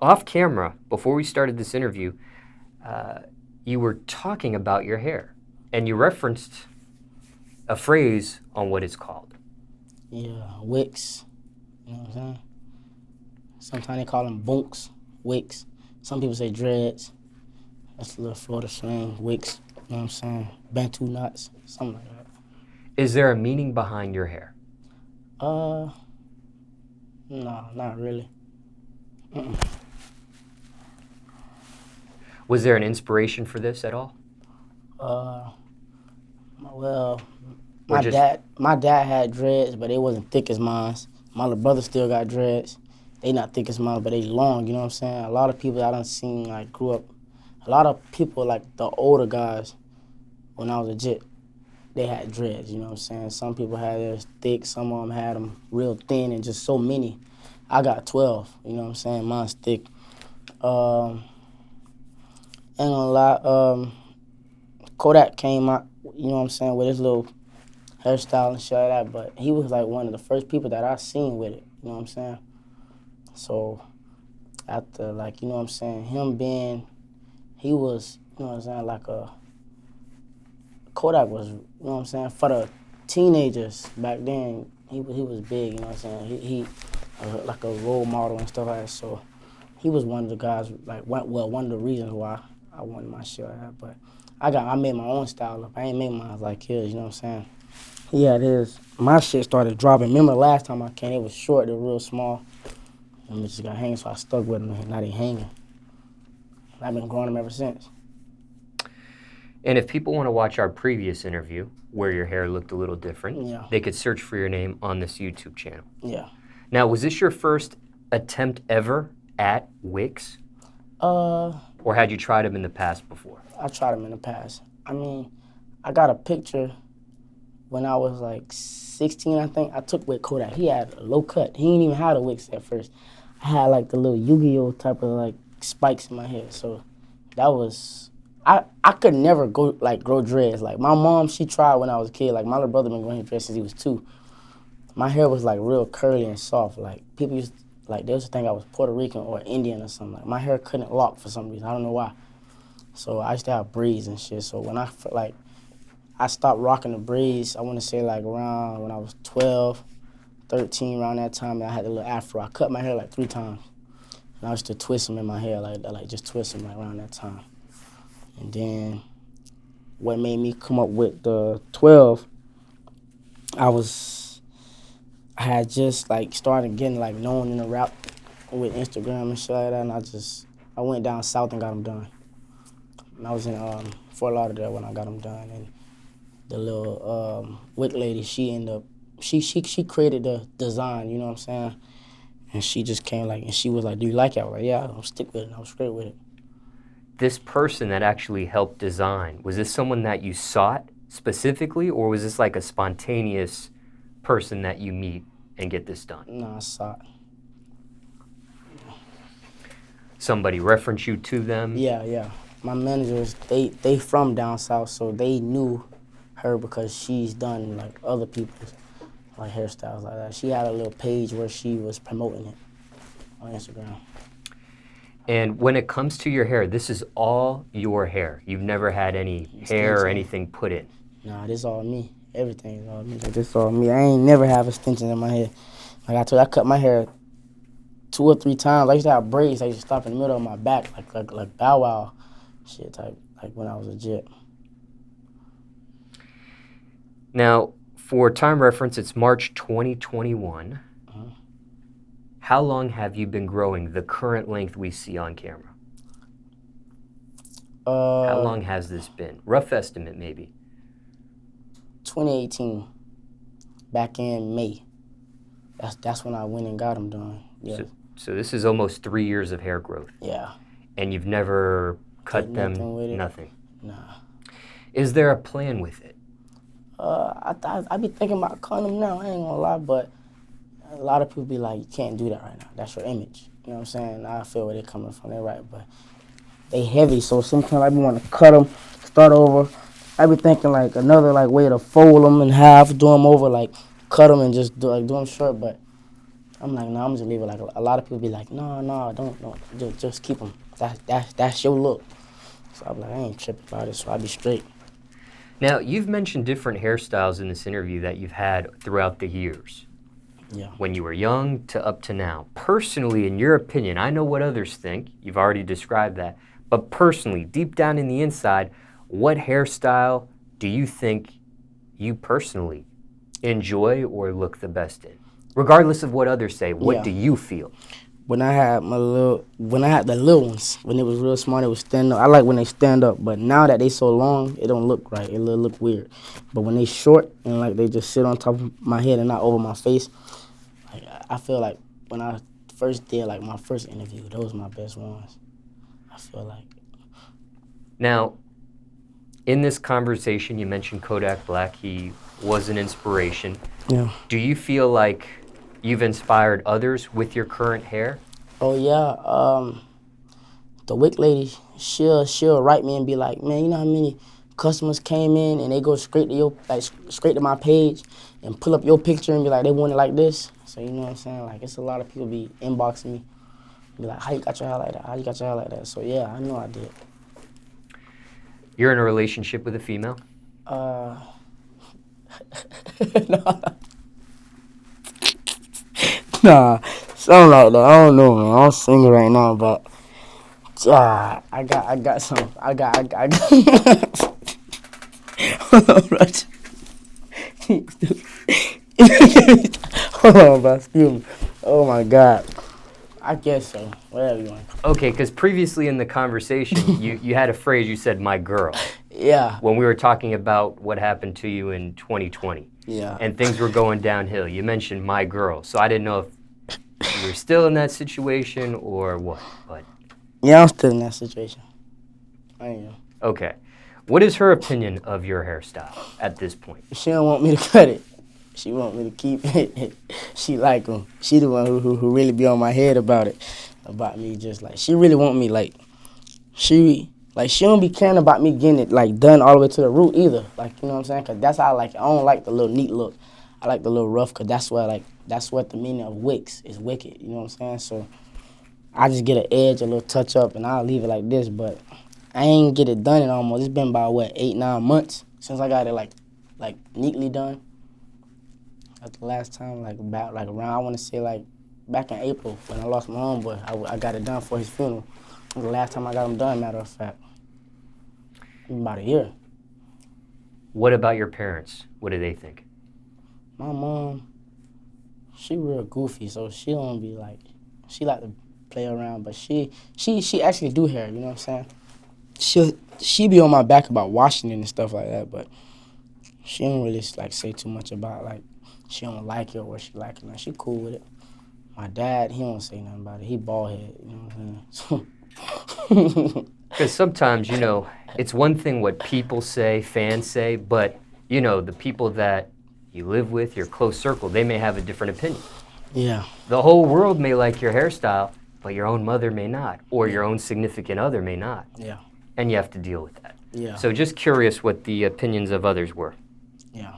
Off camera, before we started this interview, you were talking about your hair, and you referenced a phrase on what it's called. Yeah, wicks. You know what I'm saying? Sometimes they call them bunks, wicks. Some people say dreads. That's a little Florida slang, wicks. You know what I'm saying? Bantu knots, something like that. Is there a meaning behind your hair? No, not really. Mm-mm. Was there an inspiration for this at all? Well, Or just my dad had dreads, but they wasn't thick as mine. My little brother still got dreads. They not thick as mine, but they long, you know what I'm saying? A lot of people I done seen, like, grew up, a lot of people, like, the older guys, when I was legit, they had dreads, you know what I'm saying? Some people had theirs thick, some of them had them real thin, and just so many. I got 12, you know what I'm saying? Mine's thick. Ain't gonna lie, Kodak came out, you know what I'm saying, with his little hairstyle and shit like that, but he was like one of the first people that I seen with it, you know what I'm saying? So after, like, you know what I'm saying, he was, you know what I'm saying, like Kodak was, you know what I'm saying, for the teenagers back then, he was big, you know what I'm saying, he like a role model and stuff like that, so he was one of the guys, like, one of the reasons why I wanted my shit like that, but I made my own style up. I ain't made mine like his, you know what I'm saying? Yeah, it is. My shit started dropping. Remember last time I came, it was short, they were real small. And it just got hanging, so I stuck with them, and now they hanging. I've been growing them ever since. And if people want to watch our previous interview, where your hair looked a little different, Yeah. they could search for your name on this YouTube channel. Yeah. Now, was this your first attempt ever at wicks? Or had you tried them in the past before? I tried them in the past. I mean, I got a picture when I was like 16, I think. I took with Kodak. He had a low cut. He didn't even have the wicks at first. I had like the little Yu-Gi-Oh type of like spikes in my hair. So that was, I could never grow dreads. Like my mom, she tried when I was a kid. Like my little brother been growing his dreads since he was 2. My hair was like real curly and soft. Like people used they used to think I was Puerto Rican or Indian or something. Like my hair couldn't lock for some reason. I don't know why. So I used to have braids and shit. So when I stopped rocking the braids, I want to say like around when I was 12, 13, around that time, and I had a little afro. I cut my hair like 3 times. And I used to twist them in my hair, like just twist them like around that time. And then what made me come up with the 12, I had just like started getting like known in the rap with Instagram and shit like that, and I went down south and got them done. And I was in Fort Lauderdale when I got them done, and the little wick lady, she ended up, she created the design, you know what I'm saying? And she just came and she was like, do you like it? I was like, yeah, I'll stick with it. I was straight with it. This person that actually helped design, was this someone that you sought specifically, or was this like a spontaneous person that you meet and get this done? No, I sought. Somebody reference you to them? Yeah. My managers, they from down south, so they knew her because she's done like other people's like hairstyles like that. She had a little page where she was promoting it on Instagram. And when it comes to your hair, this is all your hair. You've never had any hair or anything put in? Nah, this all me. Everything is all me. Like, this all me. I ain't never have extensions in my hair. Like I told you, I cut my hair 2 or 3 times. I used to have braids. I used to stop in the middle of my back, like Bow Wow shit type, like when I was legit. Now, for time reference, it's March 2021. How long have you been growing the current length we see on camera? How long has this been? Rough estimate, maybe. 2018, back in May. That's when I went and got them done. Yeah. So this is almost 3 years of hair growth. Yeah. And you've never cut them? Nothing with it. Nothing. Nah. Is there a plan with it? I be thinking about cutting them now. I ain't gonna lie, but a lot of people be like, you can't do that right now. That's your image. You know what I'm saying? I feel where they're coming from. They're right, but they heavy, so sometimes I be want to cut them, start over. I be thinking like another like way to fold them in half, do them over, like cut them and just do them short, but I'm like, no, I'm just leave it. Like a lot of people be like, no, don't, just keep them. That's your look. So I'm like, I ain't tripping about it, so I be straight. Now, you've mentioned different hairstyles in this interview that you've had throughout the years. Yeah. When you were young to up to now. Personally, in your opinion, I know what others think. You've already described that. But personally, deep down in the inside, what hairstyle do you think you personally enjoy or look the best in? Regardless of what others say, what do you feel? When I had the little ones, when it was real small, they would stand up. I like when they stand up, but now that they so long, it don't look right. It look weird. But when they short and like they just sit on top of my head and not over my face, like I feel like when I first did like my first interview, those my best ones. I feel like. Now, in this conversation, you mentioned Kodak Black. He was an inspiration. Yeah. Do you feel like you've inspired others with your current hair? Oh yeah, the wig lady, she'll write me and be like, man, you know how many customers came in and they go straight to my page and pull up your picture and be like, they want it like this. So you know what I'm saying? Like it's a lot of people be inboxing me, be like, how you got your hair like that? How you got your hair like that? So yeah, I know I did. You're in a relationship with a female? No. Nah, something like that. I don't know, man. I'm single right now, but I got some. I got. Hold on, bro. Hold on, bro. Excuse me. Oh my God. I guess so. Whatever you want. Okay, because previously in the conversation, you had a phrase, you said, my girl. Yeah. When we were talking about what happened to you in 2020. Yeah. And things were going downhill. You mentioned my girl. So I didn't know if you were still in that situation or what. But yeah, I'm still in that situation. I am. Okay. What is her opinion of your hairstyle at this point? She don't want me to cut it. She want me to keep it. She like them. She the one who really be on my head about it. About me just like, she really want me like, she don't be caring about me getting it like done all the way to the root either. Like, you know what I'm saying? Cause that's how I like it. I don't like the little neat look. I like the little rough, cause that's what the meaning of wicks is, wicked. You know what I'm saying? So I just get an edge, a little touch up, and I'll leave it like this. But I ain't get it done in almost. It's been about 8-9 months since I got it like neatly done. That's the last time around, I want to say back in April when I lost my homeboy. I got it done for his funeral. It was the last time I got him done, matter of fact. About a year. What about your parents? What do they think? My mom, she real goofy, so she don't be like, she like to play around, but she actually do hair, you know what I'm saying? She be on my back about washing it and stuff like that, but she don't really say too much about she don't like it or she like it. She cool with it. My dad, he don't say nothing about it. He bald head, you know what I'm saying? Because sometimes, it's one thing what people say, fans say, but, the people that you live with, your close circle, they may have a different opinion. Yeah. The whole world may like your hairstyle, but your own mother may not, or your own significant other may not. Yeah. And you have to deal with that. Yeah. So just curious what the opinions of others were. Yeah.